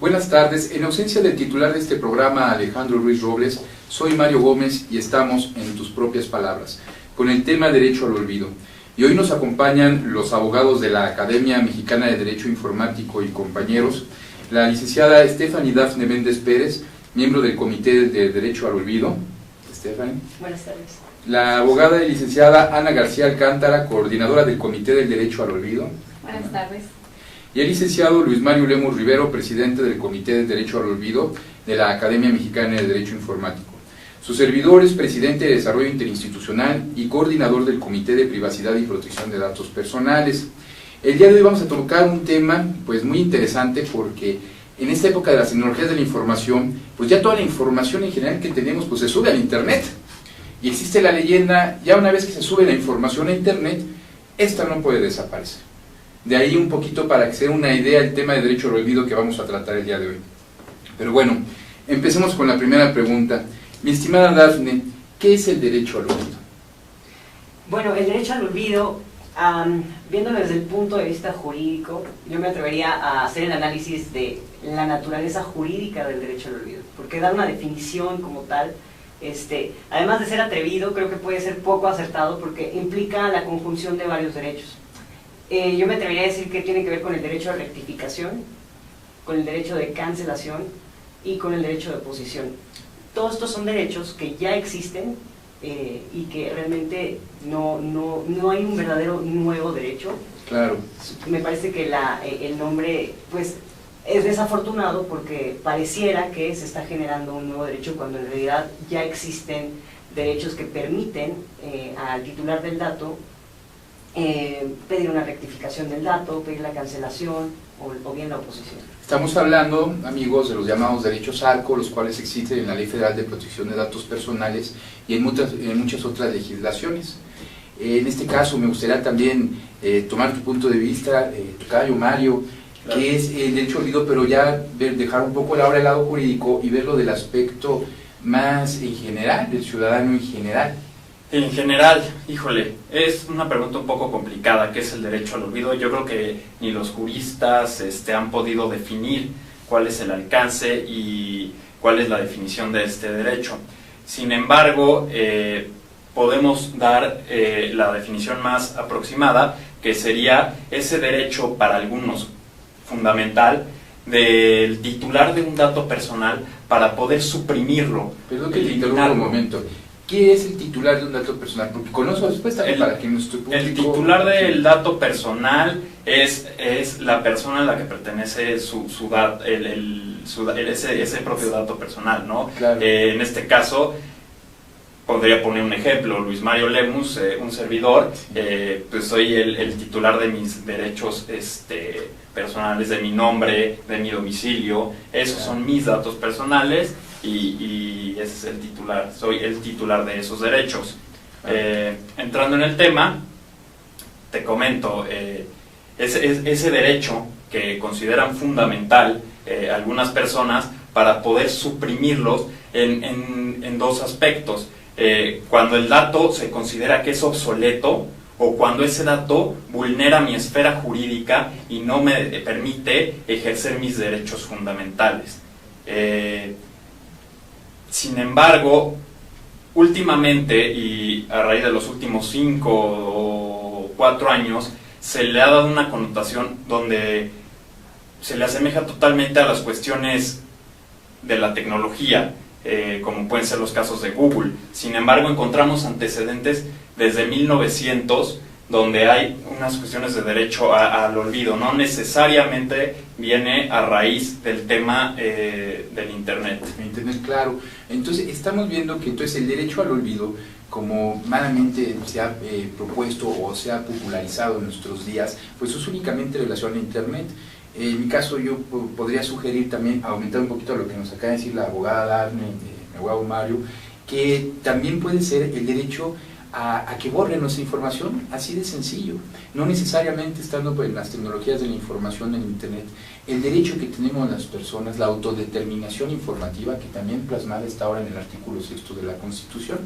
Buenas tardes. En ausencia del titular de este programa, Alejandro Ruiz Robles, soy Mario Gómez y estamos en tus propias palabras, con el tema Derecho al Olvido. Y hoy nos acompañan los abogados de la Academia Mexicana de Derecho Informático y compañeros, la licenciada Stephanie Dafne Méndez Pérez, miembro del Comité de Derecho al Olvido. Stephanie. Buenas tardes. La abogada y licenciada Ana García Alcántara, coordinadora del Comité del Derecho al Olvido. Buenas tardes. Y el licenciado Luis Mario Lemus Rivero, presidente del Comité de Derecho al Olvido de la Academia Mexicana de Derecho Informático. Su servidor es presidente de Desarrollo Interinstitucional y coordinador del Comité de Privacidad y Protección de Datos Personales. El día de hoy vamos a tocar un tema pues muy interesante, porque en esta época de las tecnologías de la información, pues ya toda la información en general que tenemos pues se sube al internet. Y existe la leyenda, ya una vez que se sube la información a internet, esta no puede desaparecer. De ahí un poquito para que se dé una idea el tema de derecho al olvido que vamos a tratar el día de hoy. Pero bueno, empecemos con la primera pregunta. Mi estimada Dafne, ¿qué es el derecho al olvido? Bueno, el derecho al olvido, viéndolo desde el punto de vista jurídico, yo me atrevería a hacer el análisis de la naturaleza jurídica del derecho al olvido, porque dar una definición como tal, además de ser atrevido, creo que puede ser poco acertado porque implica la conjunción de varios derechos. Yo me atrevería a decir que tiene que ver con el derecho a rectificación, con el derecho de cancelación y con el derecho de oposición. Todos estos son derechos que ya existen y que realmente no hay un verdadero nuevo derecho. Claro. Me parece que el nombre pues es desafortunado porque pareciera que se está generando un nuevo derecho cuando en realidad ya existen derechos que permiten al titular del dato pedir una rectificación del dato, pedir la cancelación o bien la oposición. Estamos hablando, amigos, de los llamados derechos ARCO, los cuales existen en la Ley Federal de Protección de Datos Personales y en muchas otras legislaciones. En este caso me gustaría también tomar tu punto de vista, tocayo Mario, claro, que es el derecho al olvido, pero ya dejar un poco ahora el lado jurídico y verlo del aspecto más en general, del ciudadano en general. En general, híjole, es una pregunta un poco complicada, ¿qué es el derecho al olvido? Yo creo que ni los juristas han podido definir cuál es el alcance y cuál es la definición de este derecho. Sin embargo, podemos dar la definición más aproximada, que sería ese derecho para algunos fundamental del titular de un dato personal para poder suprimirlo. Perdón que te interrumpa un momento. ¿Qué es el titular de un dato personal? Porque conozco la respuesta para que nuestro público... El titular del dato personal es la persona a la que pertenece ese propio dato personal, ¿no? Claro. En este caso, podría poner un ejemplo, Luis Mario Lemus, un servidor, pues soy el titular de mis derechos personales, de mi nombre, de mi domicilio, esos son mis datos personales. Y ese es el titular, soy el titular de esos derechos. Entrando en el tema, te comento, ese derecho que consideran fundamental algunas personas para poder suprimirlos en dos aspectos. Cuando el dato se considera que es obsoleto, o cuando ese dato vulnera mi esfera jurídica y no me permite ejercer mis derechos fundamentales. Sin embargo, últimamente, y a raíz de los últimos 5 o 4 años, se le ha dado una connotación donde se le asemeja totalmente a las cuestiones de la tecnología, como pueden ser los casos de Google. Sin embargo, encontramos antecedentes desde 1900, donde hay unas cuestiones de derecho al olvido. No necesariamente viene a raíz del tema del Internet. Internet, claro. Entonces, estamos viendo que entonces el derecho al olvido, como malamente se ha propuesto o se ha popularizado en nuestros días, pues es únicamente relación a Internet. En mi caso, yo podría sugerir también aumentar un poquito lo que nos acaba de decir la abogada Dafne, mi abogado Mario, que también puede ser el derecho a que borren nuestra información, así de sencillo, no necesariamente estando en las tecnologías de la información en Internet. El derecho que tenemos las personas, la autodeterminación informativa, que también plasmada está ahora en el artículo 6º de la Constitución,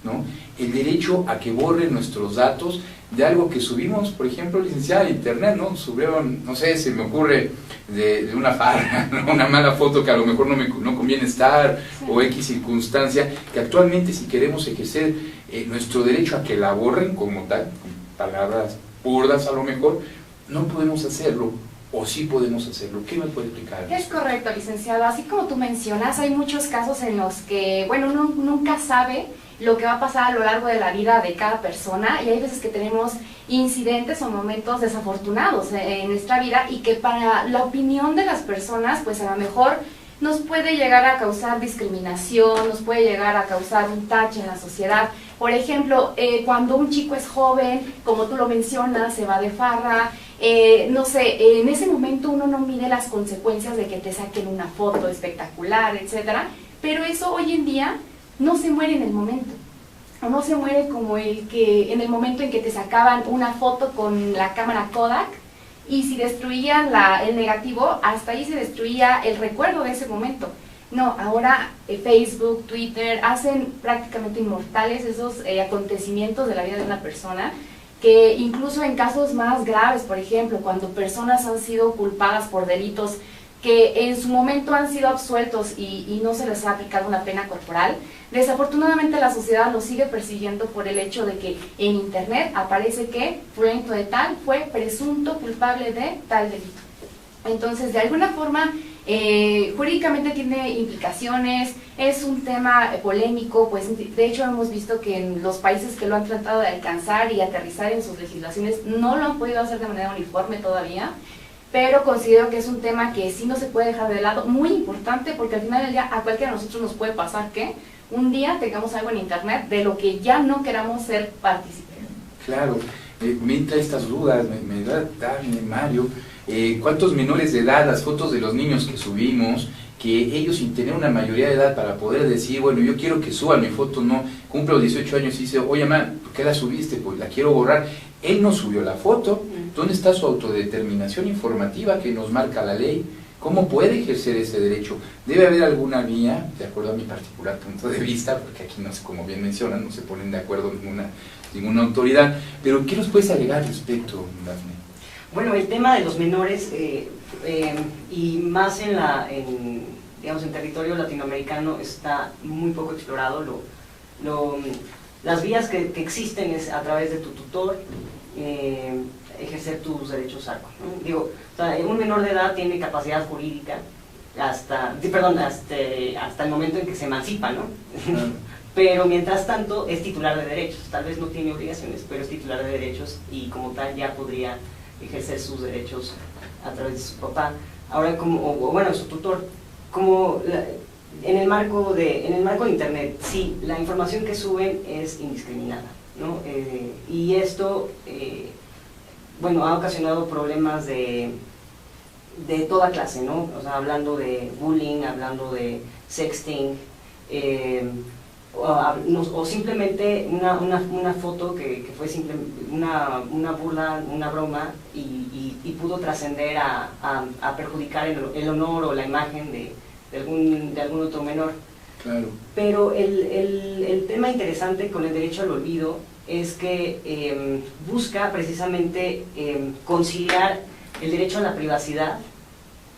¿no? El derecho a que borren nuestros datos de algo que subimos, por ejemplo, licenciada, a Internet, ¿no? Subieron, no sé, se me ocurre de una farra, ¿no? Una mala foto que a lo mejor no conviene estar, o X circunstancia, que actualmente si queremos ejercer nuestro derecho a que la borren como tal, con palabras burdas a lo mejor, no podemos hacerlo, o sí podemos hacerlo. ¿Qué me puede explicar? Es correcto, licenciado. Así como tú mencionas, hay muchos casos en los que, bueno, uno nunca sabe lo que va a pasar a lo largo de la vida de cada persona, y hay veces que tenemos incidentes o momentos desafortunados en nuestra vida, y que para la opinión de las personas, pues a lo mejor nos puede llegar a causar discriminación, nos puede llegar a causar un tache en la sociedad. Por ejemplo, cuando un chico es joven, como tú lo mencionas, se va de farra, no sé, en ese momento uno no mide las consecuencias de que te saquen una foto espectacular, etcétera, pero eso hoy en día no se muere en el momento, o no se muere como en el momento en que te sacaban una foto con la cámara Kodak, y si destruían el negativo, hasta ahí se destruía el recuerdo de ese momento. No, ahora Facebook, Twitter hacen prácticamente inmortales esos acontecimientos de la vida de una persona, que incluso en casos más graves, por ejemplo, cuando personas han sido culpadas por delitos que en su momento han sido absueltos y no se les ha aplicado una pena corporal, desafortunadamente la sociedad los sigue persiguiendo por el hecho de que en Internet aparece que fulanito de tal fue presunto culpable de tal delito. Entonces, de alguna forma, jurídicamente tiene implicaciones, es un tema polémico, pues de hecho hemos visto que en los países que lo han tratado de alcanzar y aterrizar en sus legislaciones no lo han podido hacer de manera uniforme todavía, pero considero que es un tema que sí no se puede dejar de lado, muy importante, porque al final del día a cualquiera de nosotros nos puede pasar que un día tengamos algo en Internet de lo que ya no queramos ser partícipes. Claro, me entra estas dudas, me da Mario, ¿cuántos menores de edad, las fotos de los niños que subimos, que ellos sin tener una mayoría de edad para poder decir, bueno, yo quiero que suban mi foto, no, cumplo 18 años y dice, oye, man, ¿por qué la subiste? Pues la quiero borrar. Él no subió la foto. ¿Dónde está su autodeterminación informativa que nos marca la ley? ¿Cómo puede ejercer ese derecho? Debe haber alguna vía, de acuerdo a mi particular punto de vista, porque aquí no sé, como bien mencionan, no se ponen de acuerdo ninguna autoridad, pero ¿qué nos puedes agregar al respecto, Dafne? Bueno, el tema de los menores, y más digamos, en territorio latinoamericano, está muy poco explorado. Las vías que existen es a través de tu tutor, ejercer tus derechos ARCO, ¿no? Digo, o sea, un menor de edad tiene capacidad jurídica hasta el momento en que se emancipa, ¿no? Pero mientras tanto es titular de derechos, tal vez no tiene obligaciones, pero es titular de derechos y como tal ya podría ejercer sus derechos a través de su papá. Ahora, bueno, su tutor, en el marco de Internet, sí, la información que suben es indiscriminada, ¿no? Y esto, bueno, ha ocasionado problemas de toda clase, ¿no? O sea, hablando de bullying, hablando de sexting, o simplemente una foto que fue simplemente una burla, una broma, y pudo trascender a perjudicar el honor o la imagen de algún otro menor. Claro. Pero el tema interesante con el derecho al olvido es que busca precisamente conciliar el derecho a la privacidad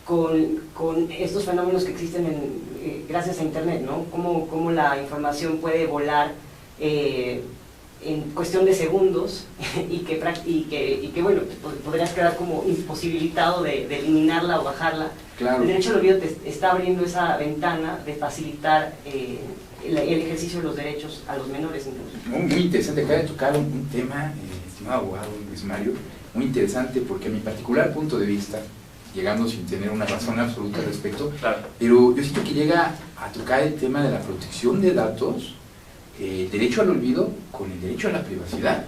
con estos fenómenos que existen gracias a Internet, ¿no? Cómo la información puede volar en cuestión de segundos y que bueno, podrías quedar como imposibilitado de eliminarla o bajarla. Claro. El derecho al olvido te está abriendo esa ventana de facilitar el ejercicio de los derechos a los menores incluso. Muy interesante, acaba de tocar un tema, estimado abogado Luis Mario, muy interesante, porque a mi particular punto de vista, llegando sin tener una razón absoluta al respecto, claro, pero yo siento que llega a tocar el tema de la protección de datos, el derecho al olvido con el derecho a la privacidad.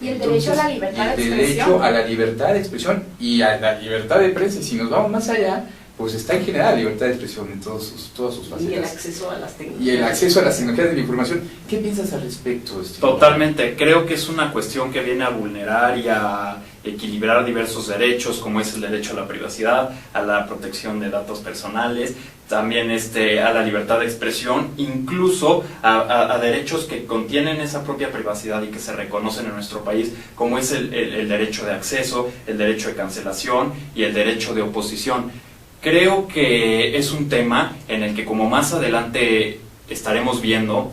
Y el derecho a la libertad de expresión. El derecho a la libertad de expresión y a la libertad de prensa. Si nos vamos más allá, pues está en general la libertad de expresión en todas sus facetas. Y el acceso a las tecnologías. Y el acceso a las tecnologías de la información. ¿Qué piensas al respecto, Steve? Totalmente, creo que es una cuestión que viene a vulnerar y a equilibrar diversos derechos, como es el derecho a la privacidad, a la protección de datos personales, también a la libertad de expresión, incluso a derechos que contienen esa propia privacidad y que se reconocen en nuestro país, como es el derecho de acceso, el derecho de cancelación y el derecho de oposición. Creo que es un tema en el que, como más adelante estaremos viendo,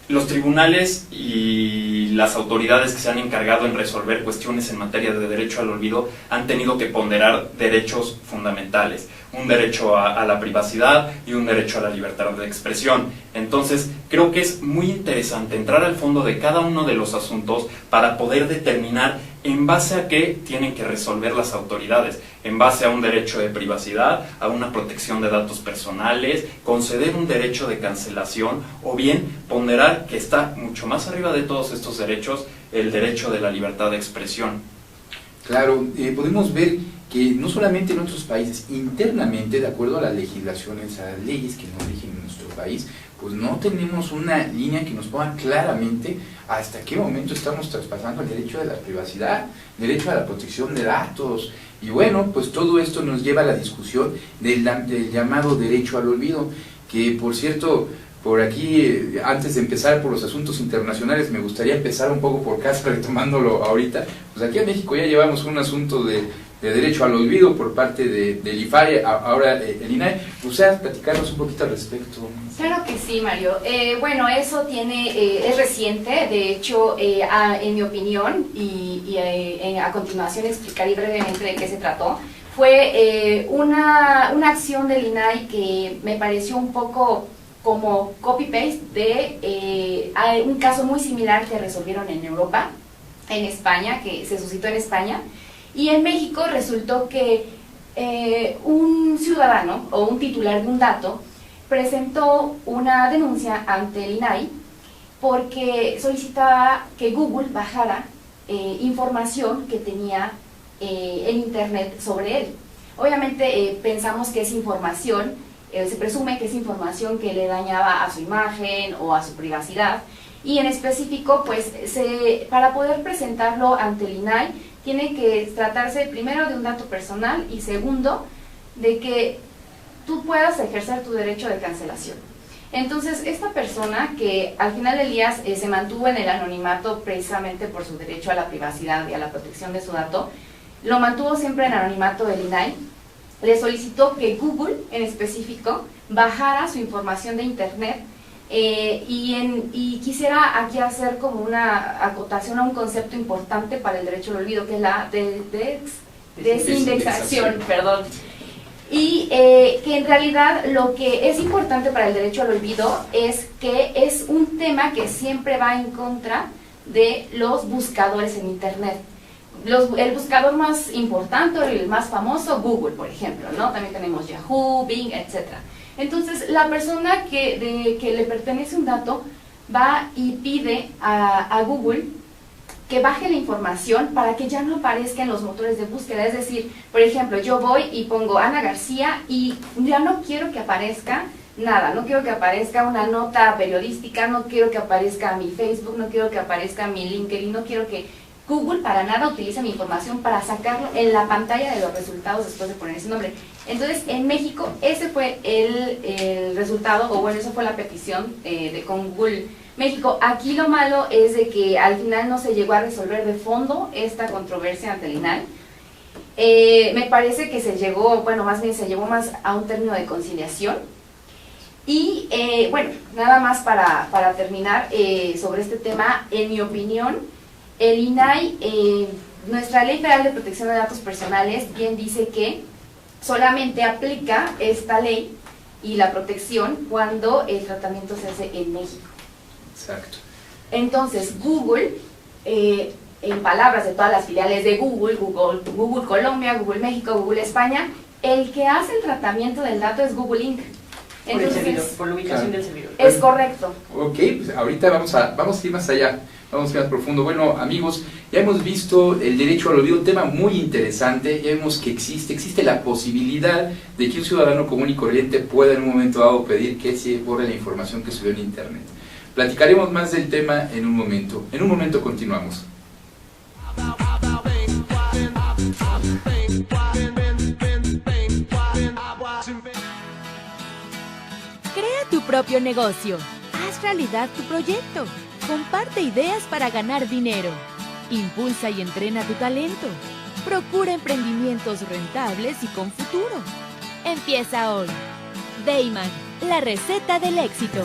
los tribunales y las autoridades que se han encargado en resolver cuestiones en materia de derecho al olvido han tenido que ponderar derechos fundamentales, un derecho a la privacidad y un derecho a la libertad de expresión. Entonces, creo que es muy interesante entrar al fondo de cada uno de los asuntos para poder determinar en base a qué tienen que resolver las autoridades, en base a un derecho de privacidad, a una protección de datos personales, conceder un derecho de cancelación o bien ponderar que está mucho más arriba de todos estos derechos el derecho de la libertad de expresión. Claro, podemos ver que no solamente en otros países, internamente, de acuerdo a las legislaciones, a las leyes que nos rigen en nuestro país, pues no tenemos una línea que nos ponga claramente hasta qué momento estamos traspasando el derecho de la privacidad, el derecho a la protección de datos. Y bueno, pues todo esto nos lleva a la discusión del llamado derecho al olvido, que por cierto, por aquí, antes de empezar por los asuntos internacionales, me gustaría empezar un poco por casa, retomándolo ahorita. Pues aquí en México ya llevamos un asunto de derecho al olvido por parte del IFARE, ahora el INAI. ¿Ustedes platicarnos un poquito al respecto? Claro que sí, Mario. Bueno, eso es reciente, de hecho, en mi opinión, a continuación explicaré brevemente de qué se trató. Fue una acción del INAI que me pareció un poco como copy-paste de un caso muy similar que resolvieron en Europa, en España, que se suscitó en España. Y en México resultó que un ciudadano o un titular de un dato presentó una denuncia ante el INAI porque solicitaba que Google bajara información que tenía en Internet sobre él. Obviamente pensamos que es información, se presume que es información que le dañaba a su imagen o a su privacidad, y en específico, pues, para poder presentarlo ante el INAI, tiene que tratarse primero de un dato personal y segundo, de que tú puedas ejercer tu derecho de cancelación. Entonces, esta persona que al final del día se mantuvo en el anonimato precisamente por su derecho a la privacidad y a la protección de su dato, lo mantuvo siempre en anonimato del INAI, le solicitó que Google, en específico, bajara su información de Internet. Y quisiera aquí hacer como una acotación a un concepto importante para el derecho al olvido, que es la desindexación, perdón. Y que en realidad lo que es importante para el derecho al olvido es que es un tema que siempre va en contra de los buscadores en Internet. El buscador más importante, el más famoso, Google, por ejemplo, ¿no? También tenemos Yahoo, Bing, etcétera. Entonces, la persona que le pertenece un dato va y pide a Google que baje la información para que ya no aparezca en los motores de búsqueda. Es decir, por ejemplo, yo voy y pongo Ana García y ya no quiero que aparezca nada, no quiero que aparezca una nota periodística, no quiero que aparezca mi Facebook, no quiero que aparezca mi LinkedIn, no quiero que Google para nada utilice mi información para sacarlo en la pantalla de los resultados después de poner ese nombre. Entonces, en México, ese fue el resultado, o bueno, esa fue la petición con Google México. Aquí lo malo es de que al final no se llegó a resolver de fondo esta controversia ante el INAI. Me parece que se llegó más a un término de conciliación. Y bueno, nada más para terminar sobre este tema, en mi opinión, el INAI, nuestra Ley Federal de Protección de Datos Personales, bien dice que solamente aplica esta ley y la protección cuando el tratamiento se hace en México. Exacto. Entonces, Google, en palabras de todas las filiales de Google Colombia, Google México, Google España, el que hace el tratamiento del dato es Google Inc. Entonces, por la ubicación del servidor. es correcto. Ok, pues ahorita vamos a ir más allá, vamos a ir más profundo. Bueno, amigos, ya hemos visto el derecho al olvido, un tema muy interesante. Ya vemos que existe la posibilidad de que un ciudadano común y corriente pueda en un momento dado pedir que se borre la información que subió en internet. Platicaremos más del tema en un momento. En un momento continuamos. Crea tu propio negocio. Haz realidad tu proyecto. Comparte ideas para ganar dinero. Impulsa y entrena tu talento. Procura emprendimientos rentables y con futuro. Empieza hoy. Dayman, la receta del éxito.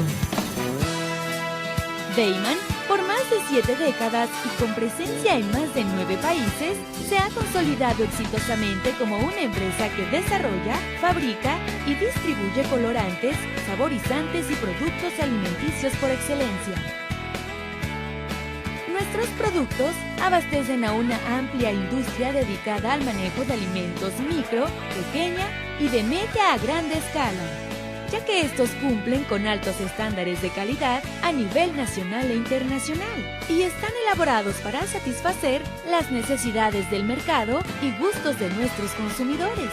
Dayman, por más de 7 décadas y con presencia en más de 9 países, se ha consolidado exitosamente como una empresa que desarrolla, fabrica y distribuye colorantes, saborizantes y productos alimenticios por excelencia. Nuestros productos abastecen a una amplia industria dedicada al manejo de alimentos micro, pequeña y de media a grande escala, ya que estos cumplen con altos estándares de calidad a nivel nacional e internacional y están elaborados para satisfacer las necesidades del mercado y gustos de nuestros consumidores.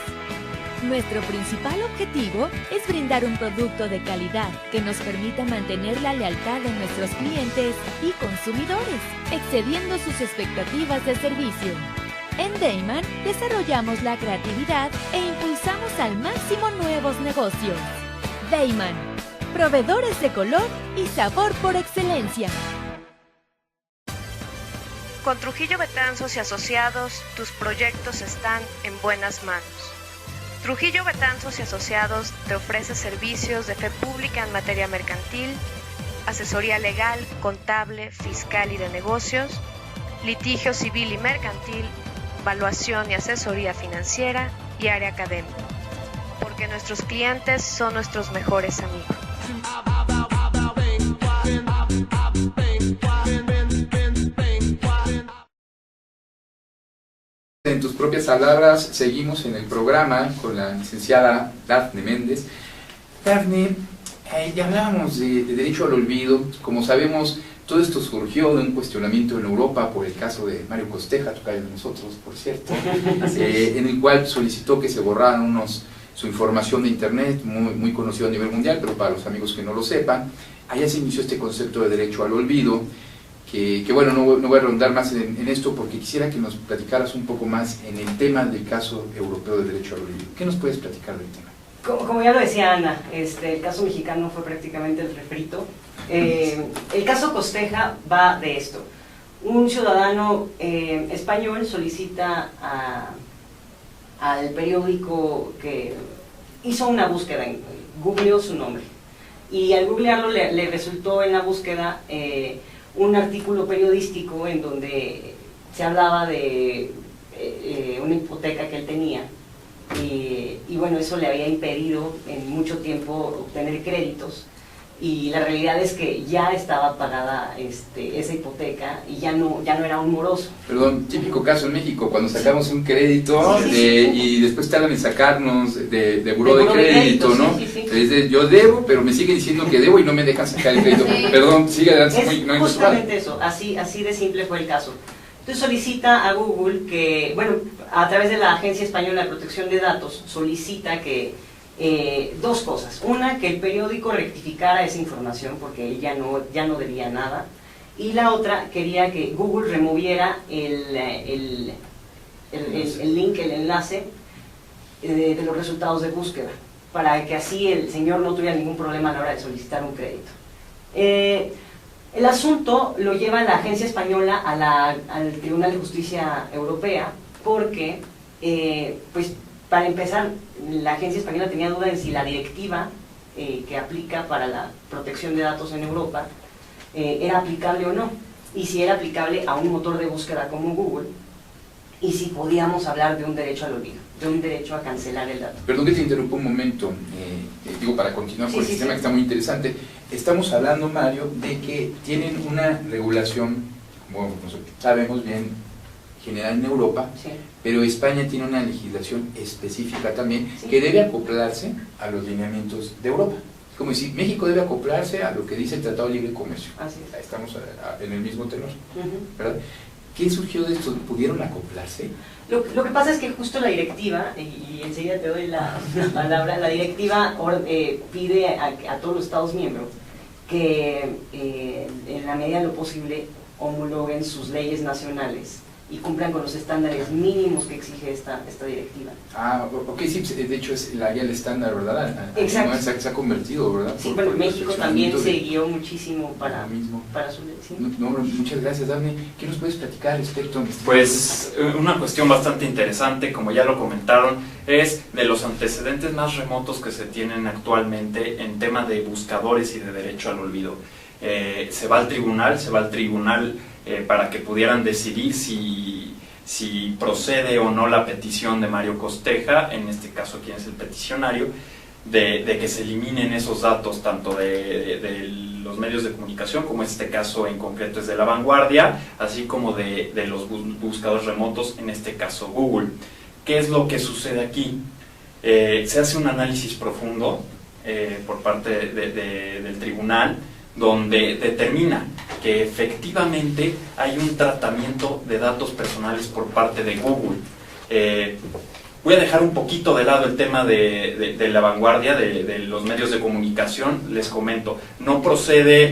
Nuestro principal objetivo es brindar un producto de calidad que nos permita mantener la lealtad de nuestros clientes y consumidores, excediendo sus expectativas de servicio. En Dayman desarrollamos la creatividad e impulsamos al máximo nuevos negocios. Dayman, proveedores de color y sabor por excelencia. Con Trujillo Betanzos y Asociados, tus proyectos están en buenas manos. Trujillo Betanzos y Asociados te ofrece servicios de fe pública en materia mercantil, asesoría legal, contable, fiscal y de negocios, litigio civil y mercantil, evaluación y asesoría financiera y área académica. Porque nuestros clientes son nuestros mejores amigos. En tus propias palabras, seguimos en el programa con la licenciada Dafne Méndez. Dafne, ya hablábamos de derecho al olvido. Como sabemos, todo esto surgió de un cuestionamiento en Europa por el caso de Mario Costeja, tocayo de nosotros, por cierto, en el cual solicitó que se borraran su información de internet, muy conocido a nivel mundial, pero para los amigos que no lo sepan, allá se inició este concepto de derecho al olvido, que bueno, no voy a rondar más en esto porque quisiera que nos platicaras un poco más en el tema del caso europeo de derecho al olvido. ¿Qué nos puedes platicar del tema? Como ya lo decía Ana, el caso mexicano fue prácticamente el refrito. El caso Costeja va de esto. Un ciudadano español solicita al periódico que hizo una búsqueda, googleó su nombre, y al googlearlo le resultó en la búsqueda un artículo periodístico en donde se hablaba de una hipoteca que él tenía, y bueno, eso le había impedido en mucho tiempo obtener créditos, y la realidad es que ya estaba pagada esa hipoteca y ya no era un moroso. Perdón, típico caso en México, cuando sacamos un crédito y después tardan en sacarnos de buró de crédito, ¿no? Sí. Yo debo, pero me siguen diciendo que debo y no me dejan sacar el crédito. Sí. Perdón, sigue adelante. Es justamente eso, así de simple fue el caso. Entonces solicita a Google que, bueno, a través de la Agencia Española de Protección de Datos, solicita que dos cosas. Una, que el periódico rectificara esa información porque él ya no debía nada. Y la otra, quería que Google removiera el link, el enlace de los resultados de búsqueda, para que así el señor no tuviera ningún problema a la hora de solicitar un crédito. El asunto lo lleva la Agencia Española al Tribunal de Justicia Europea porque, pues, para empezar, la Agencia Española tenía duda en si la directiva que aplica para la protección de datos en Europa era aplicable o no, y si era aplicable a un motor de búsqueda como Google, y si podíamos hablar de un derecho al olvido, de un derecho a cancelar el dato. Perdón que te interrumpa un momento, para continuar con el sistema que está muy interesante. Estamos hablando, Mario, de que tienen una regulación, como nosotros sabemos bien, general en Europa, pero España tiene una legislación específica también que debe acoplarse a los lineamientos de Europa. como decir, México debe acoplarse a lo que dice el Tratado de Libre Comercio. Así es. Estamos en el mismo tenor, ¿verdad? ¿Qué surgió de esto? ¿Pudieron acoplarse? Lo que pasa es que justo la directiva, y enseguida te doy la palabra, la directiva pide a todos los Estados miembros que en la medida de lo posible homologuen sus leyes nacionales y cumplan con los estándares mínimos que exige esta directiva. Ok, sí, de hecho es la guía del estándar, ¿verdad? Exacto. Se ha convertido, ¿verdad? Sí, bueno, México también se guió muchísimo para su ley. ¿Sí? No, muchas gracias, Dafne. ¿Qué nos puedes platicar al respecto? Pues una cuestión bastante interesante, como ya lo comentaron, es de los antecedentes más remotos que se tienen actualmente en tema de buscadores y de derecho al olvido. Se va al tribunal para que pudieran decidir si procede o no la petición de Mario Costeja, en este caso quien es el peticionario, de que se eliminen esos datos tanto de los medios de comunicación, como en este caso en concreto es de La Vanguardia, así como de los buscadores remotos, en este caso Google. ¿Qué es lo que sucede aquí? Se hace un análisis profundo por parte del tribunal, donde determina que efectivamente hay un tratamiento de datos personales por parte de Google. Voy a dejar un poquito de lado el tema de La Vanguardia, de los medios de comunicación. Les comento, no procede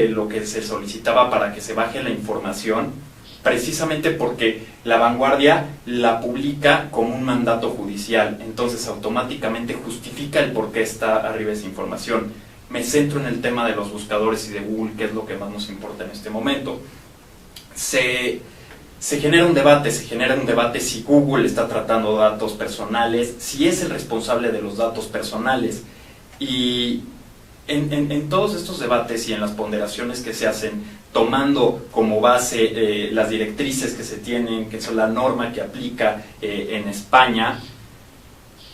lo que se solicitaba para que se baje la información, precisamente porque La Vanguardia la publica como un mandato judicial, entonces automáticamente justifica el por qué está arriba esa información. Me centro en el tema de los buscadores y de Google, que es lo que más nos importa en este momento. Se genera un debate si Google está tratando datos personales, si es el responsable de los datos personales. Y en todos estos debates y en las ponderaciones que se hacen, tomando como base las directrices que se tienen, que son la norma que aplica en España,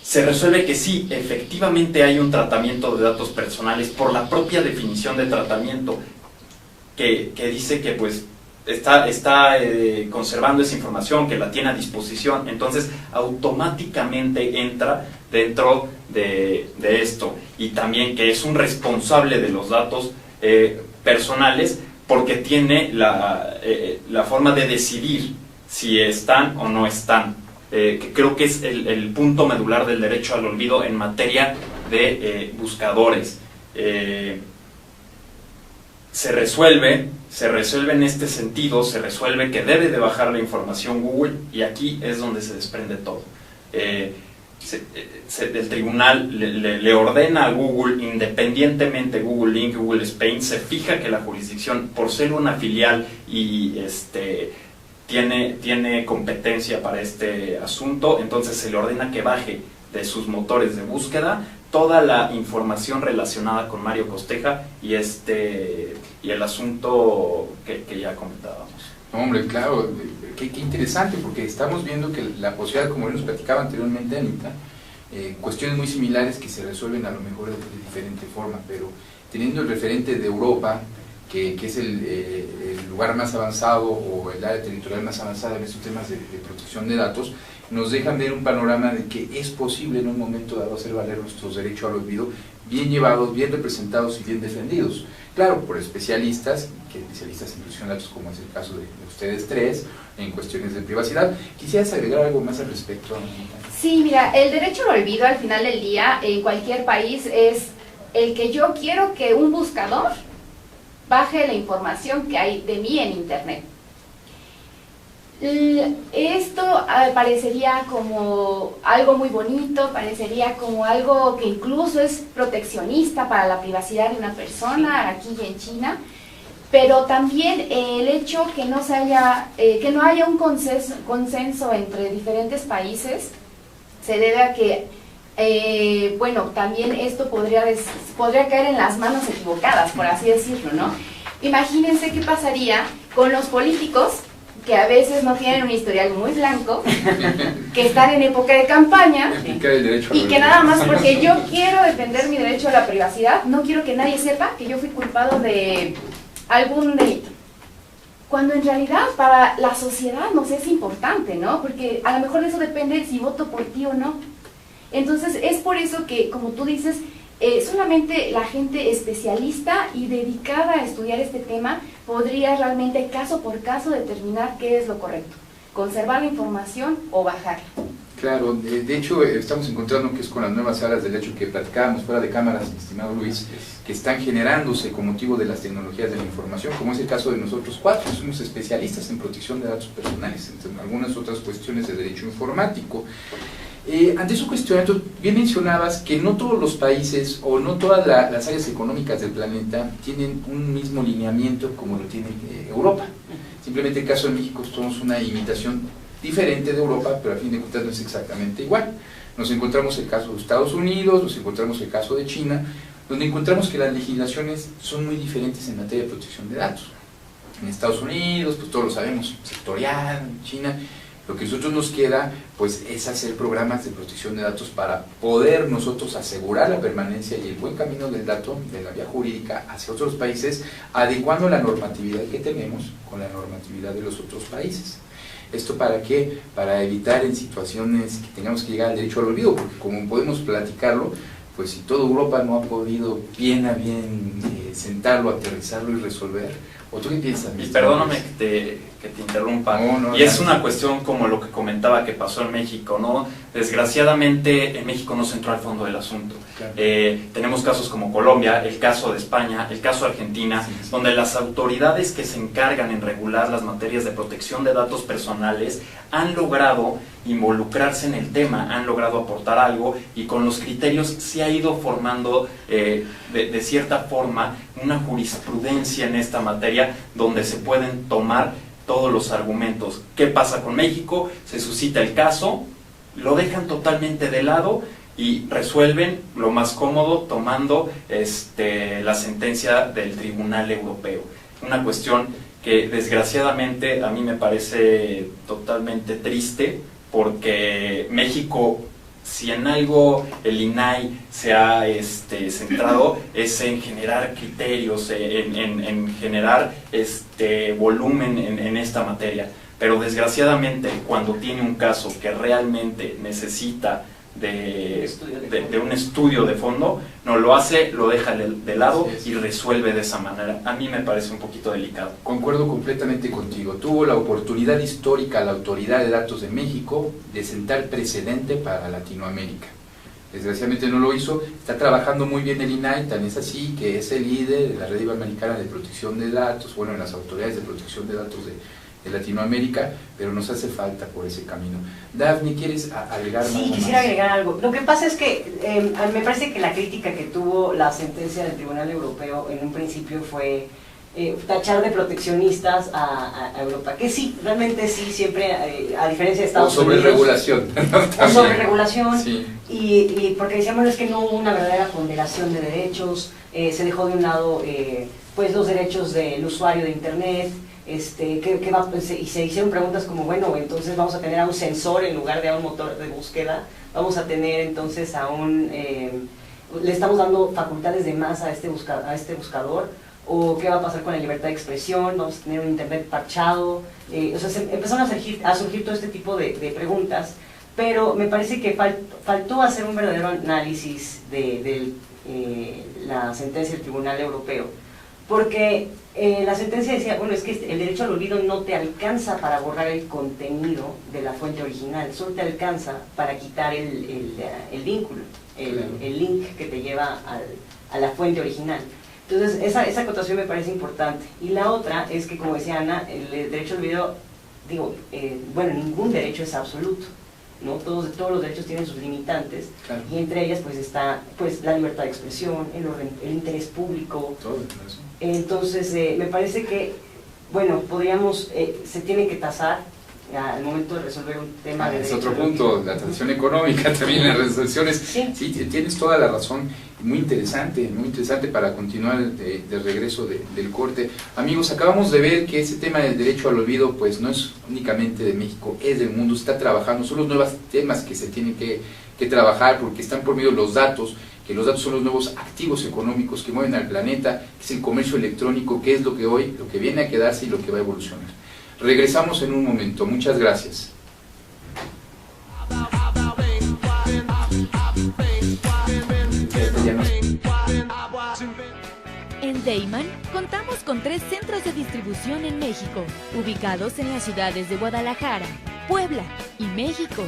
se resuelve que sí, efectivamente hay un tratamiento de datos personales por la propia definición de tratamiento, que dice que pues está conservando esa información, que la tiene a disposición, entonces automáticamente entra dentro de esto, y también que es un responsable de los datos personales, porque tiene la forma de decidir si están o no están. Que creo que es el punto medular del derecho al olvido en materia de buscadores. Se resuelve en este sentido, se resuelve que debe de bajar la información Google, y aquí es donde se desprende todo. El tribunal le ordena a Google, independientemente Google Inc., Google Spain, se fija que la jurisdicción, por ser una filial y tiene competencia para este asunto, entonces se le ordena que baje de sus motores de búsqueda toda la información relacionada con Mario Costeja y el asunto que ya comentábamos. Hombre, claro, qué interesante, porque estamos viendo que la posibilidad, como nos platicaba anteriormente Anita, cuestiones muy similares que se resuelven a lo mejor de diferente forma, pero teniendo el referente de Europa, que es el lugar más avanzado o el área territorial más avanzada en estos temas de protección de datos, nos dejan ver un panorama de que es posible en un momento dado hacer valer nuestros derechos al olvido, bien llevados, bien representados y bien defendidos. Claro, por especialistas en protección de datos, como es el caso de ustedes tres, en cuestiones de privacidad. ¿Quisieras agregar algo más al respecto, Anita? Sí, mira, el derecho al olvido al final del día en cualquier país es el que yo quiero que un buscador baje la información que hay de mí en internet. Esto parecería como algo muy bonito, parecería como algo que incluso es proteccionista para la privacidad de una persona aquí y en China, pero también el hecho que no haya un consenso entre diferentes países se debe a que también esto podría caer en las manos equivocadas, por así decirlo, ¿no? Imagínense qué pasaría con los políticos que a veces no tienen un historial muy blanco, que están en época de campaña, y que nada más porque yo quiero defender mi derecho a la privacidad, no quiero que nadie sepa que yo fui culpado de algún delito. Cuando en realidad para la sociedad nos es importante, ¿no? Porque a lo mejor eso depende de si voto por ti o no. Entonces es por eso que, como tú dices, solamente la gente especialista y dedicada a estudiar este tema podría realmente caso por caso determinar qué es lo correcto, conservar la información o bajarla. Claro, de hecho estamos encontrando que es con las nuevas salas del hecho que platicábamos fuera de cámaras, estimado Luis, que están generándose con motivo de las tecnologías de la información, como es el caso de nosotros cuatro, somos especialistas en protección de datos personales, entre algunas otras cuestiones de derecho informático. Ante su cuestionamiento, bien mencionabas que no todos los países o no todas las áreas económicas del planeta tienen un mismo lineamiento como lo tiene Europa. Simplemente el caso de México somos una imitación diferente de Europa, pero a fin de cuentas no es exactamente igual. Nos encontramos el caso de Estados Unidos, nos encontramos el caso de China, donde encontramos que las legislaciones son muy diferentes en materia de protección de datos. En Estados Unidos, pues todos lo sabemos, sectorial, en China, lo que a nosotros nos queda pues es hacer programas de protección de datos para poder nosotros asegurar la permanencia y el buen camino del dato de la vía jurídica hacia otros países, adecuando la normatividad que tenemos con la normatividad de los otros países. ¿Esto para qué? Para evitar en situaciones que tengamos que llegar al derecho al olvido, porque como podemos platicarlo, pues si toda Europa no ha podido bien a bien sentarlo, aterrizarlo y resolver, ¿o tú qué piensas? Y perdóname que te interrumpa, no, y es una cuestión como lo que comentaba que pasó en México, ¿no? Desgraciadamente en México no se entró al fondo del asunto. Claro. Tenemos casos como Colombia, el caso de España, el caso de Argentina, sí. Donde las autoridades que se encargan en regular las materias de protección de datos personales han logrado involucrarse en el tema, han logrado aportar algo, y con los criterios se ha ido formando de cierta forma una jurisprudencia en esta materia donde se pueden tomar todos los argumentos. ¿Qué pasa con México? Se suscita el caso, lo dejan totalmente de lado y resuelven lo más cómodo tomando la sentencia del Tribunal Europeo. Una cuestión que desgraciadamente a mí me parece totalmente triste, porque México, si en algo el INAI se ha centrado, es en generar criterios, en generar volumen en esta materia. Pero desgraciadamente, cuando tiene un caso que realmente necesita de un estudio de fondo, no lo hace, lo deja de lado y resuelve de esa manera. A mí me parece un poquito delicado. Concuerdo completamente contigo. Tuvo la oportunidad histórica la Autoridad de Datos de México de sentar precedente para Latinoamérica. Desgraciadamente no lo hizo. Está trabajando muy bien el INAI, tan es así que es el líder de la Red Iberoamericana de Protección de Datos, bueno, en las autoridades de protección de datos de Latinoamérica, pero nos hace falta por ese camino. Dafne, ¿quieres agregar algo más? Sí, quisiera agregar algo. Lo que pasa es que me parece que la crítica que tuvo la sentencia del Tribunal Europeo en un principio fue tachar de proteccionistas a Europa, que sí, realmente sí, siempre, a diferencia de Estados Unidos. O sobre regulación. O sobre regulación, sí. Y porque decíamos es que no hubo una verdadera ponderación de derechos, se dejó de un lado pues los derechos del usuario de Internet, y se hicieron preguntas como, bueno, entonces vamos a tener a un sensor en lugar de a un motor de búsqueda, vamos a tener entonces a le estamos dando facultades de más a este buscador, o qué va a pasar con la libertad de expresión, vamos a tener un Internet parchado, o sea, empezaron a surgir todo este tipo de preguntas, pero me parece que faltó hacer un verdadero análisis de la sentencia del Tribunal Europeo, porque la sentencia decía, bueno, es que el derecho al olvido no te alcanza para borrar el contenido de la fuente original, solo te alcanza para quitar el vínculo, el link que te lleva a la fuente original. Entonces, esa acotación me parece importante. Y la otra es que, como decía Ana, el derecho al olvido, bueno, ningún derecho es absoluto, ¿no? Todos los derechos tienen sus limitantes, claro. Y entre ellas pues está pues la libertad de expresión, el interés público. Todo eso. Entonces me parece que, bueno, se tiene que tasar al momento de resolver un tema de derecho. Es otro punto, la transición económica también, las resoluciones. Sí, tienes toda la razón, muy interesante para continuar de regreso del corte. Amigos, acabamos de ver que ese tema del derecho al olvido pues no es únicamente de México, es del mundo, está trabajando, son los nuevos temas que se tienen que trabajar, porque están por medio de los datos, que los datos son los nuevos activos económicos que mueven al planeta, que es el comercio electrónico, que es lo que viene a quedarse y lo que va a evolucionar. Regresamos en un momento, muchas gracias. Ya nos... En Deiman contamos con 3 centros de distribución en México, ubicados en las ciudades de Guadalajara, Puebla y México.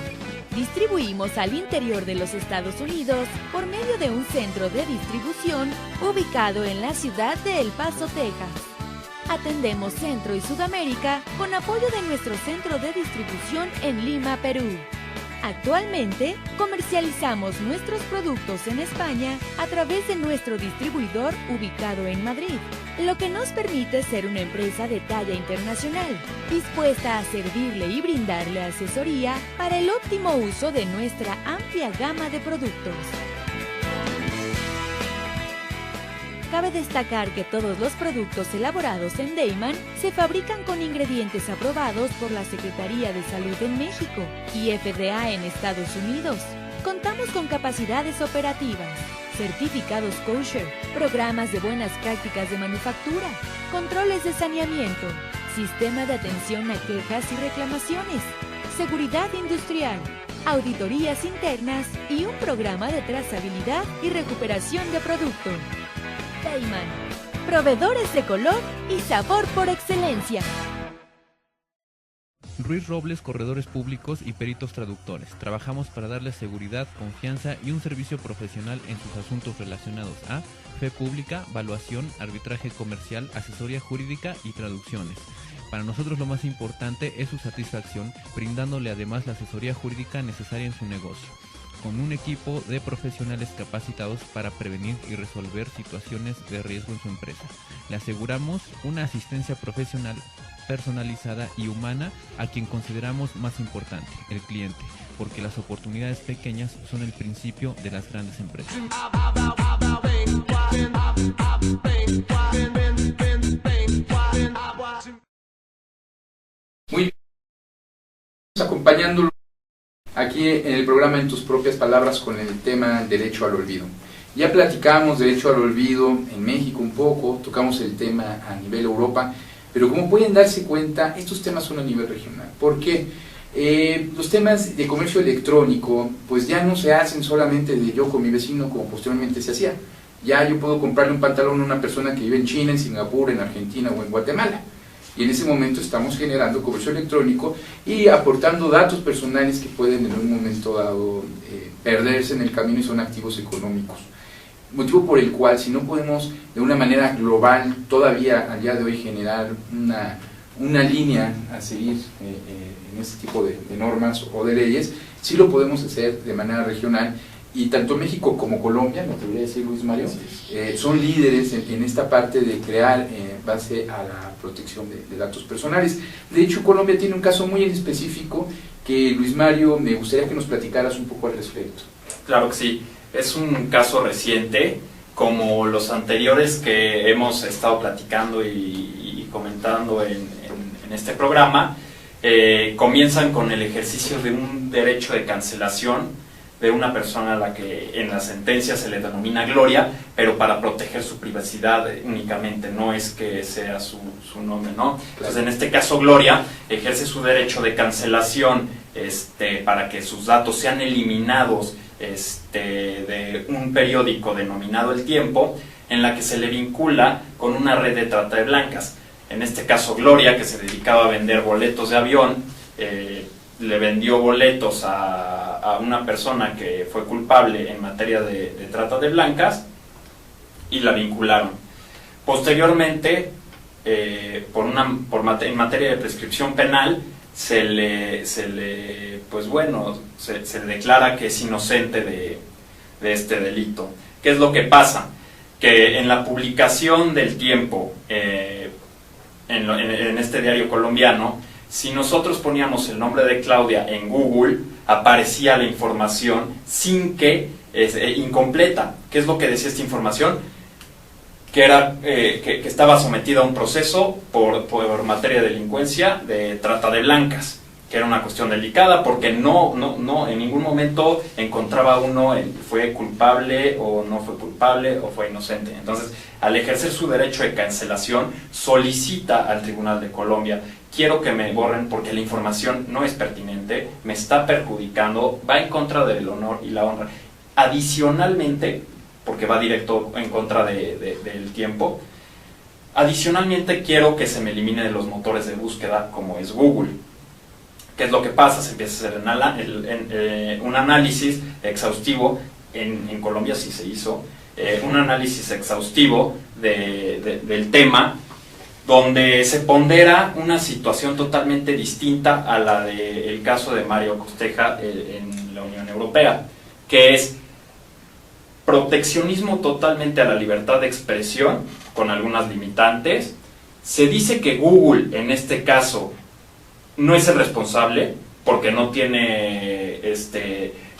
Distribuimos al interior de los Estados Unidos por medio de un centro de distribución ubicado en la ciudad de El Paso, Texas. Atendemos Centro y Sudamérica con apoyo de nuestro centro de distribución en Lima, Perú. Actualmente, comercializamos nuestros productos en España a través de nuestro distribuidor ubicado en Madrid, lo que nos permite ser una empresa de talla internacional, dispuesta a servirle y brindarle asesoría para el óptimo uso de nuestra amplia gama de productos. Cabe destacar que todos los productos elaborados en Deiman se fabrican con ingredientes aprobados por la Secretaría de Salud en México y FDA en Estados Unidos. Contamos con capacidades operativas, certificados kosher, programas de buenas prácticas de manufactura, controles de saneamiento, sistema de atención a quejas y reclamaciones, seguridad industrial, auditorías internas y un programa de trazabilidad y recuperación de producto. Deiman, proveedores de color y sabor por excelencia. Ruiz Robles, corredores públicos y peritos traductores. Trabajamos para darles seguridad, confianza y un servicio profesional en sus asuntos relacionados a fe pública, valuación, arbitraje comercial, asesoría jurídica y traducciones. Para nosotros lo más importante es su satisfacción, brindándole además la asesoría jurídica necesaria en su negocio, con un equipo de profesionales capacitados para prevenir y resolver situaciones de riesgo en su empresa. Le aseguramos una asistencia profesional, personalizada y humana a quien consideramos más importante, el cliente, porque las oportunidades pequeñas son el principio de las grandes empresas. Muy bien, acompañándolo aquí en el programa En tus propias palabras con el tema derecho al olvido. Ya platicamos derecho al olvido en México un poco, tocamos el tema a nivel Europa, pero como pueden darse cuenta, estos temas son a nivel regional. ¿Por qué? Los temas de comercio electrónico pues ya no se hacen solamente de yo con mi vecino como posteriormente se hacía. Ya yo puedo comprarle un pantalón a una persona que vive en China, en Singapur, en Argentina o en Guatemala. Y en ese momento estamos generando comercio electrónico y aportando datos personales que pueden en un momento dado perderse en el camino y son activos económicos. Motivo por el cual, si no podemos de una manera global todavía al día de hoy generar una línea a seguir en este tipo de normas o de leyes, sí lo podemos hacer de manera regional. Y tanto México como Colombia, me atrevería a decir Luis Mario, son líderes en esta parte de crear base a la protección de datos personales. De hecho, Colombia tiene un caso muy específico que, Luis Mario, me gustaría que nos platicaras un poco al respecto. Claro que sí, es un caso reciente, como los anteriores que hemos estado platicando y comentando en este programa. Comienzan con el ejercicio de un derecho de cancelación de una persona a la que en la sentencia se le denomina Gloria, pero para proteger su privacidad únicamente, no es que sea su nombre, ¿no? Entonces, en este caso, Gloria ejerce su derecho de cancelación para que sus datos sean eliminados de un periódico denominado El Tiempo, en la que se le vincula con una red de trata de blancas. En este caso, Gloria, que se dedicaba a vender boletos de avión, le vendió boletos a una persona que fue culpable en materia de trata de blancas y la vincularon. Posteriormente, en materia de prescripción penal, se le declara que es inocente de este delito. ¿Qué es lo que pasa? Que en la publicación del Tiempo, en este diario colombiano, si nosotros poníamos el nombre de Claudia en Google, aparecía la información sin que incompleta. ¿Qué es lo que decía esta información? Que estaba sometida a un proceso por materia de delincuencia de trata de blancas, que era una cuestión delicada porque no en ningún momento encontraba uno fue culpable o no fue culpable o fue inocente. Entonces, al ejercer su derecho de cancelación, solicita al Tribunal de Colombia: quiero que me borren porque la información no es pertinente, me está perjudicando, va en contra del honor y la honra. Adicionalmente, porque va directo en contra del Tiempo, Adicionalmente quiero que se me elimine de los motores de búsqueda como es Google. ¿Qué es lo que pasa? Se empieza a hacer un análisis exhaustivo, en Colombia sí se hizo, un análisis exhaustivo del tema, donde se pondera una situación totalmente distinta a la del caso de Mario Costeja en la Unión Europea, que es proteccionismo totalmente a la libertad de expresión, con algunas limitantes. Se dice que Google, en este caso, no es el responsable, porque no tiene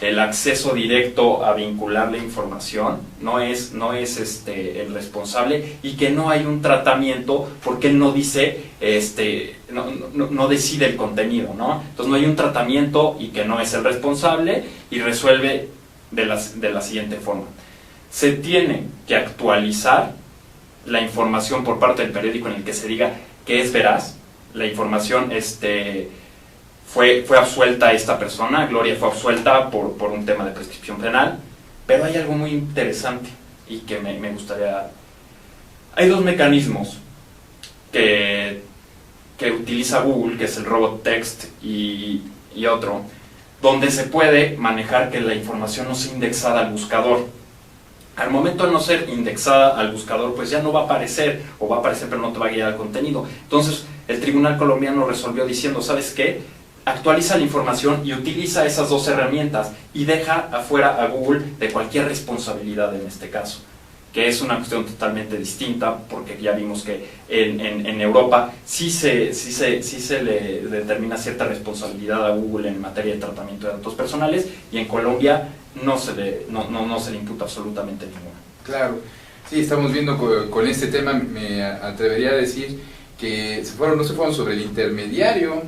el acceso directo a vincular la información, no es el responsable, y que no hay un tratamiento porque él no dice, no decide el contenido, ¿no? Entonces no hay un tratamiento y que no es el responsable, y resuelve de la siguiente forma: se tiene que actualizar la información por parte del periódico en el que se diga que es veraz. La información fue absuelta esta persona, Gloria fue absuelta por un tema de prescripción penal, pero hay algo muy interesante y que me gustaría... Hay dos mecanismos que utiliza Google, que es el robot text y otro, donde se puede manejar que la información no sea indexada al buscador. Al momento de no ser indexada al buscador, pues ya no va a aparecer, o va a aparecer pero no te va a guiar al contenido. Entonces el tribunal colombiano resolvió diciendo, ¿sabes qué? Actualiza la información y utiliza esas dos herramientas y deja afuera a Google de cualquier responsabilidad en este caso, que es una cuestión totalmente distinta, porque ya vimos que en Europa sí se le determina cierta responsabilidad a Google en materia de tratamiento de datos personales, y en Colombia no se le imputa absolutamente ninguna. Claro, sí, estamos viendo con este tema, me atrevería a decir que no se fueron sobre el intermediario,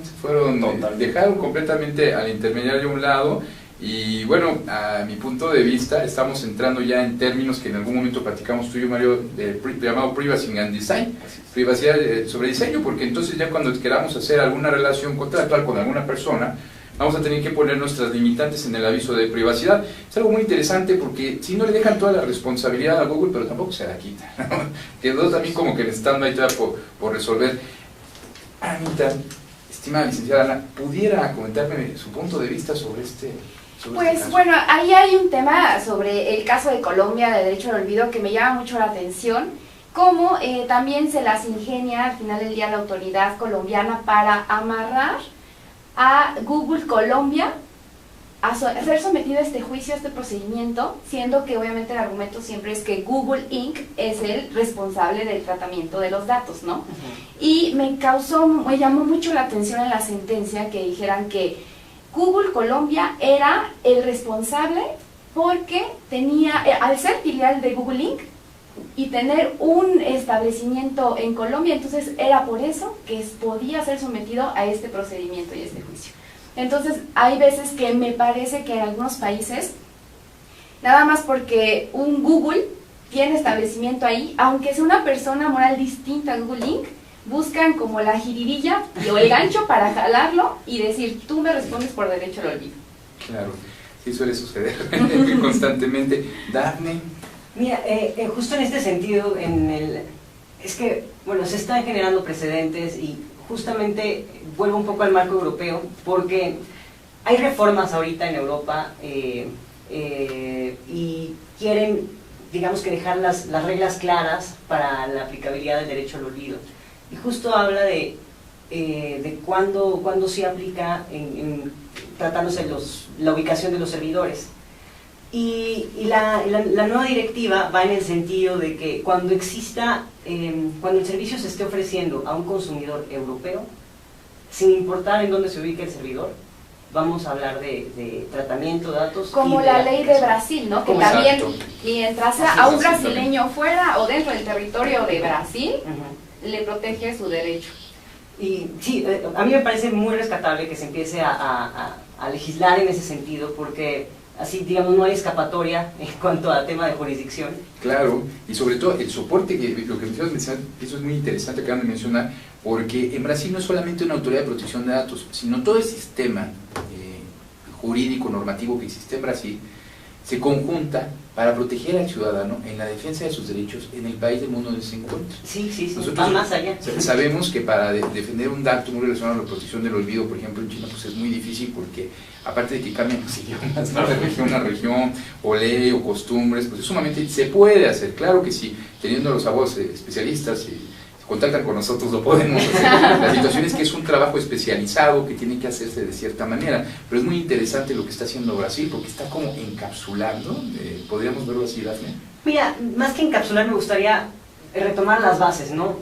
dejaron completamente al intermediario a un lado. Y bueno, a mi punto de vista, estamos entrando ya en términos que en algún momento platicamos tú y yo, Mario, llamado Privacy and Design, privacidad sobre diseño, porque entonces ya cuando queramos hacer alguna relación contractual con alguna persona, vamos a tener que poner nuestras limitantes en el aviso de privacidad. Es algo muy interesante, porque si no le dejan toda la responsabilidad a Google, pero tampoco se la quitan, ¿no? Quedó también como que en stand-by por resolver. Anita, estimada licenciada Ana, ¿pudiera comentarme su punto de vista sobre este caso? Bueno, ahí hay un tema sobre el caso de Colombia de derecho al olvido que me llama mucho la atención, cómo también se las ingenia al final del día la autoridad colombiana para amarrar a Google Colombia a ser sometido a este juicio, a este procedimiento, siendo que obviamente el argumento siempre es que Google Inc. es el responsable del tratamiento de los datos, ¿no? Y me llamó mucho la atención en la sentencia que dijeran que Google Colombia era el responsable porque tenía, al ser filial de Google Inc. y tener un establecimiento en Colombia, entonces era por eso que podía ser sometido a este procedimiento y este juicio. Entonces hay veces que me parece que en algunos países, nada más porque un Google tiene establecimiento ahí, aunque sea una persona moral distinta a Google Inc., buscan como la jiribilla o el gancho para jalarlo y decir, tú me respondes por derecho al olvido. Claro, sí suele suceder constantemente. Dafne. Mira, justo en este sentido, es que, bueno, se están generando precedentes y justamente vuelvo un poco al marco europeo, porque hay reformas ahorita en Europa y quieren, digamos que dejar las reglas claras para la aplicabilidad del derecho al olvido. Y justo habla de cuándo se aplica tratándose la ubicación de los servidores. Y la nueva directiva va en el sentido de que cuando el servicio se esté ofreciendo a un consumidor europeo, sin importar en dónde se ubique el servidor, vamos a hablar de tratamiento de datos. Como la ley de Brasil, ¿no? Que también, mientras a un brasileño fuera o dentro del territorio de Brasil, le protege su derecho. Y sí, a mí me parece muy rescatable que se empiece a legislar en ese sentido, porque así, digamos, no hay escapatoria en cuanto a tema de jurisdicción. Claro, y sobre todo el soporte, lo que mencionas, eso es muy interesante, acaban de mencionar, porque en Brasil no es solamente una autoridad de protección de datos, sino todo el sistema jurídico, normativo que existe en Brasil, se conjunta para proteger al ciudadano en la defensa de sus derechos en el país del mundo donde se encuentra. Sí, Nosotros va más allá. Sabemos que para defender un dato muy relacionado a la protección del olvido, por ejemplo en China, pues es muy difícil porque aparte de que cambian los idiomas, ¿no? De región a región, o ley o costumbres, pues sumamente se puede hacer, claro que sí, teniendo a los abogados especialistas y contactan con nosotros, lo podemos hacer. La situación es que es un trabajo especializado que tiene que hacerse de cierta manera, pero es muy interesante lo que está haciendo Brasil porque está como encapsulando, podríamos verlo así, Dafne. Mira, más que encapsular me gustaría retomar las bases, ¿no?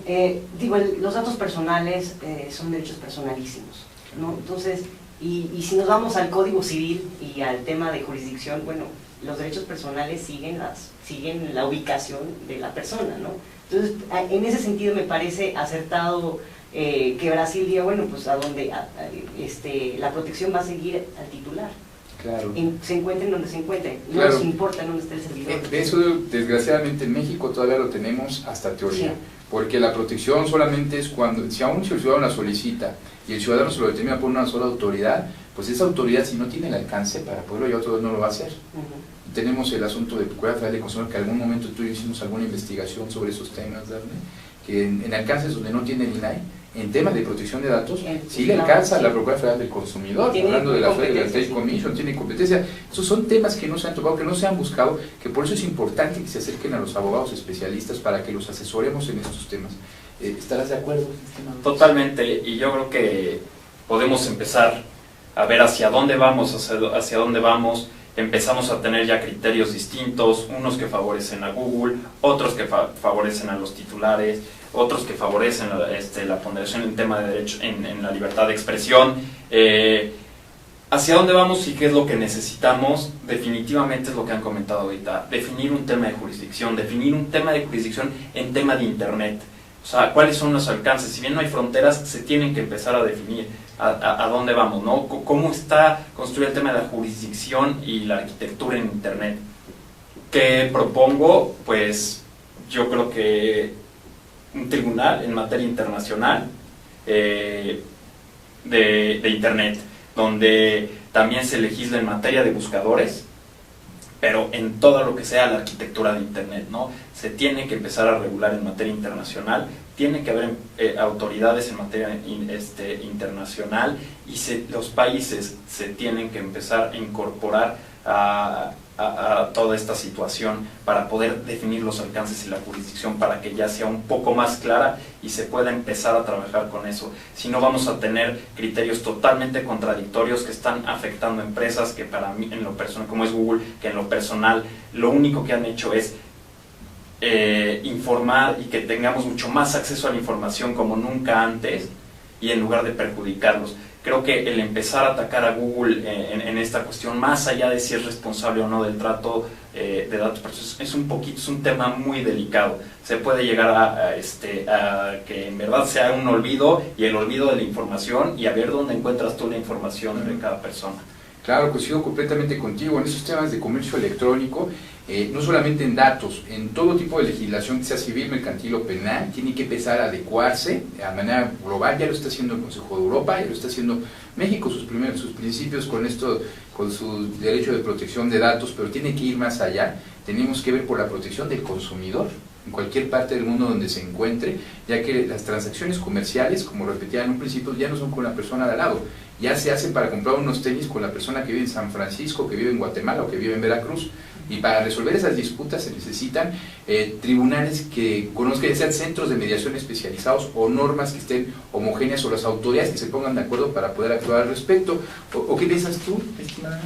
Los datos personales son derechos personalísimos, ¿no? Entonces, y si nos vamos al Código Civil y al tema de jurisdicción, bueno, los derechos personales siguen la ubicación de la persona, ¿no? Entonces, en ese sentido me parece acertado que Brasil diga, bueno, pues a donde la protección va a seguir al titular. Claro. Se encuentren donde se encuentren, no claro. nos importa dónde esté el servidor. Eso, desgraciadamente, en México todavía lo tenemos hasta teoría, Sí. porque la protección solamente es cuando, si aún si el ciudadano la solicita y el ciudadano se lo determina por una sola autoridad, pues esa autoridad, si no tiene el alcance para poderlo llevar a otro, no lo va a hacer. Tenemos el asunto de Procuraduría Federal de Consumidor, que en algún momento tú y yo hicimos alguna investigación sobre esos temas, Dafne, que en alcances donde no tiene el INAI, en temas de protección de datos, sí le alcanza a la Procuraduría Federal del Consumidor, hablando de la Federal Trade Commission, tiene competencia. Esos son temas que no se han tocado, que no se han buscado, que por eso es importante que se acerquen a los abogados especialistas para que los asesoremos en estos temas. ¿Estarás de acuerdo? Totalmente, y yo creo que podemos empezar a ver hacia dónde vamos, empezamos a tener ya criterios distintos, unos que favorecen a Google, otros que favorecen a los titulares, otros que favorecen la ponderación en tema de derecho, en la libertad de expresión. ¿Hacia dónde vamos y qué es lo que necesitamos? Definitivamente es lo que han comentado ahorita, definir un tema de jurisdicción, en tema de Internet. O sea, ¿cuáles son los alcances? Si bien no hay fronteras, se tienen que empezar a definir a dónde vamos, ¿no? ¿Cómo está construido el tema de la jurisdicción y la arquitectura en Internet? ¿Qué propongo? Pues yo creo que un tribunal en materia internacional de Internet, donde también se legisla en materia de buscadores, pero en todo lo que sea la arquitectura de Internet, ¿no? Se tiene que empezar a regular en materia internacional, tiene que haber autoridades en materia internacional y los países se tienen que empezar a incorporar a toda esta situación para poder definir los alcances y la jurisdicción para que ya sea un poco más clara y se pueda empezar a trabajar con eso. Si no, vamos a tener criterios totalmente contradictorios que están afectando a empresas que para mí, en lo personal, como es Google, que en lo personal lo único que han hecho es informar y que tengamos mucho más acceso a la información como nunca antes y en lugar de perjudicarlos. Creo que el empezar a atacar a Google en esta cuestión, más allá de si es responsable o no del trato de datos personales, es un tema muy delicado. Se puede llegar a que en verdad sea un olvido y el olvido de la información y a ver dónde encuentras tú la información de cada persona. Claro, coincido completamente contigo en esos temas de comercio electrónico, no solamente en datos, en todo tipo de legislación, que sea civil, mercantil o penal, tiene que empezar a adecuarse de manera global. Ya lo está haciendo el Consejo de Europa, ya lo está haciendo México, sus principios con su derecho de protección de datos, pero tiene que ir más allá. Tenemos que ver por la protección del consumidor en cualquier parte del mundo donde se encuentre, ya que las transacciones comerciales, como repetía en un principio, ya no son con la persona de al lado, ya se hacen para comprar unos tenis con la persona que vive en San Francisco, que vive en Guatemala o que vive en Veracruz. Y para resolver esas disputas se necesitan tribunales que conozcan, ya sean centros de mediación especializados o normas que estén homogéneas o las autoridades que se pongan de acuerdo para poder actuar al respecto. ¿O qué piensas tú, estimada?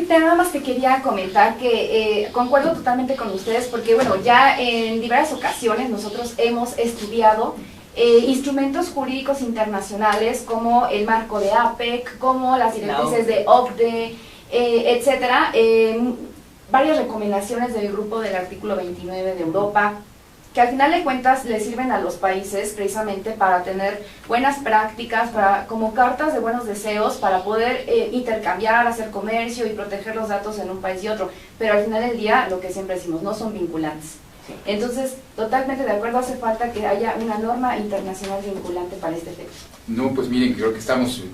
Nada más te quería comentar que concuerdo totalmente con ustedes porque, bueno, ya en diversas ocasiones nosotros hemos estudiado instrumentos jurídicos internacionales como el marco de APEC, como las directrices de OCDE, etcétera. Varias recomendaciones del grupo del artículo 29 de Europa, que al final de cuentas le sirven a los países precisamente para tener buenas prácticas, como cartas de buenos deseos, para poder intercambiar, hacer comercio y proteger los datos en un país y otro, pero al final del día, lo que siempre decimos, no son vinculantes. Entonces, totalmente de acuerdo, hace falta que haya una norma internacional vinculante para este efecto. No, pues miren, creo que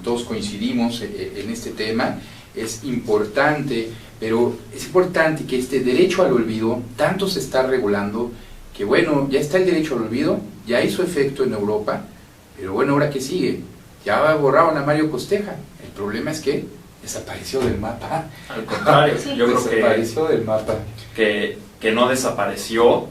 todos coincidimos en este tema. es importante, pero es importante que este derecho al olvido tanto se está regulando que bueno, ya está el derecho al olvido, ya hizo efecto en Europa, pero bueno, ¿ahora qué sigue? Ya borraron a Mario Costeja, el problema es que desapareció del mapa. Al contrario, Sí. yo creo Desapareció del mapa. que no desapareció,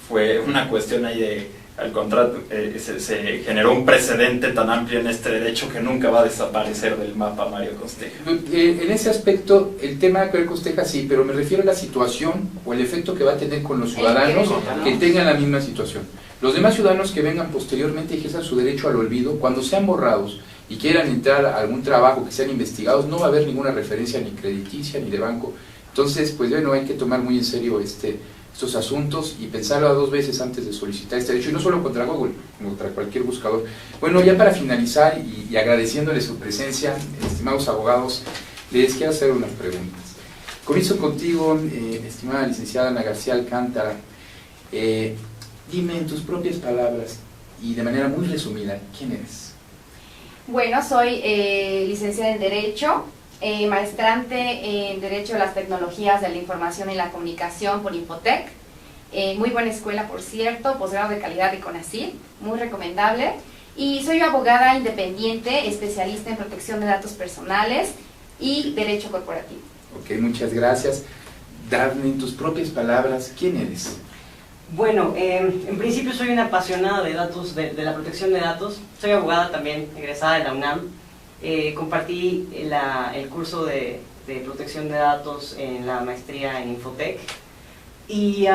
fue una cuestión ahí de, al contrario, se generó un precedente tan amplio en este derecho que nunca va a desaparecer del mapa Mario Costeja. En ese aspecto, el tema de Mario Costeja sí, pero me refiero a la situación o el efecto que va a tener con los ciudadanos que tengan la misma situación. Los demás ciudadanos que vengan posteriormente y ejerzan su derecho al olvido, cuando sean borrados y quieran entrar a algún trabajo, que sean investigados, no va a haber ninguna referencia ni crediticia ni de banco. Entonces, pues bueno, hay que tomar muy en serio estos asuntos y pensarlo 2 veces antes de solicitar este derecho, y no solo contra Google, contra cualquier buscador. Bueno, ya para finalizar y agradeciéndoles su presencia, estimados abogados, les quiero hacer unas preguntas. Comienzo contigo, estimada licenciada Ana García Alcántara. Dime en tus propias palabras y de manera muy resumida, ¿quién eres? Bueno, soy licenciada en Derecho, maestrante en Derecho de las Tecnologías de la Información y la Comunicación por Infotec. Muy buena escuela, por cierto, posgrado de calidad de CONACYT, muy recomendable. Y soy abogada independiente, especialista en protección de datos personales y derecho corporativo. Ok, muchas gracias. Dame en tus propias palabras, ¿quién eres? Bueno, en principio soy una apasionada de datos, de la protección de datos. Soy abogada también, egresada de la UNAM. Compartí el curso de protección de datos en la maestría en Infotec. Y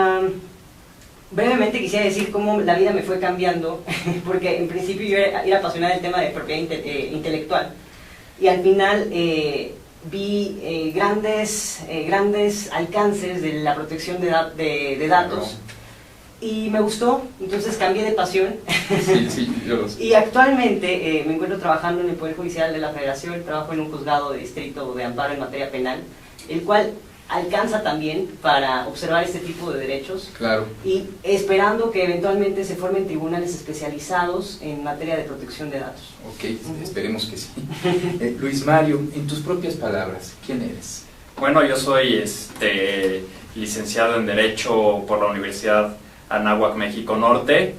brevemente quisiera decir cómo la vida me fue cambiando, porque en principio yo era apasionada del tema de propiedad intelectual. Y al final vi grandes alcances de la protección de datos. Y me gustó, entonces cambié de pasión. Sí, yo lo sé. Y actualmente me encuentro trabajando en el Poder Judicial de la Federación, trabajo en un juzgado de distrito de amparo en materia penal, el cual alcanza también para observar este tipo de derechos. Claro. Y esperando que eventualmente se formen tribunales especializados en materia de protección de datos. Ok, esperemos que sí. Luis Mario, en tus propias palabras, ¿quién eres? Bueno, yo soy licenciado en Derecho por la Universidad Anáhuac, México Norte,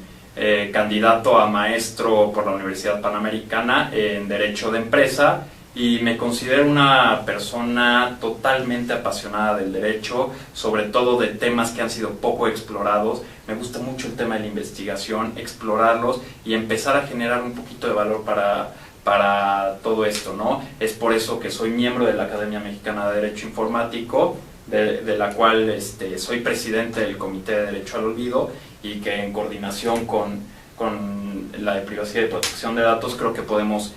candidato a maestro por la Universidad Panamericana en Derecho de Empresa, y me considero una persona totalmente apasionada del derecho, sobre todo de temas que han sido poco explorados. Me gusta mucho el tema de la investigación, explorarlos y empezar a generar un poquito de valor para todo esto, ¿no? Es por eso que soy miembro de la Academia Mexicana de Derecho Informático, de la cual soy presidente del Comité de Derecho al Olvido, y que en coordinación con la de privacidad y protección de datos creo que podemos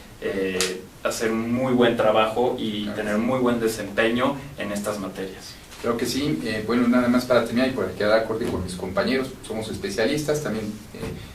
hacer un muy buen trabajo y tener muy buen desempeño en estas materias. Creo que sí. Bueno, nada más para terminar y para quedar acorde con mis compañeros, somos especialistas, también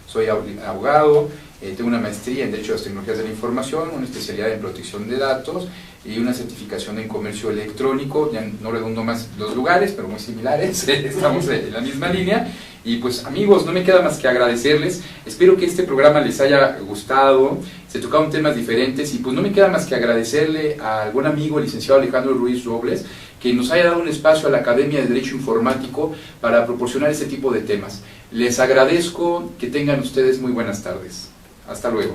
soy abogado, tengo una maestría en Derecho a las Tecnologías de la Información, una especialidad en protección de datos y una certificación en comercio electrónico. Ya no redundo más los lugares, pero muy similares, estamos en la misma línea. Y pues amigos, no me queda más que agradecerles. Espero que este programa les haya gustado, se tocaron temas diferentes, y pues no me queda más que agradecerle al buen amigo licenciado Alejandro Ruiz Robles, que nos haya dado un espacio a la Academia de Derecho Informático para proporcionar este tipo de temas. Les agradezco, que tengan ustedes muy buenas tardes. Hasta luego.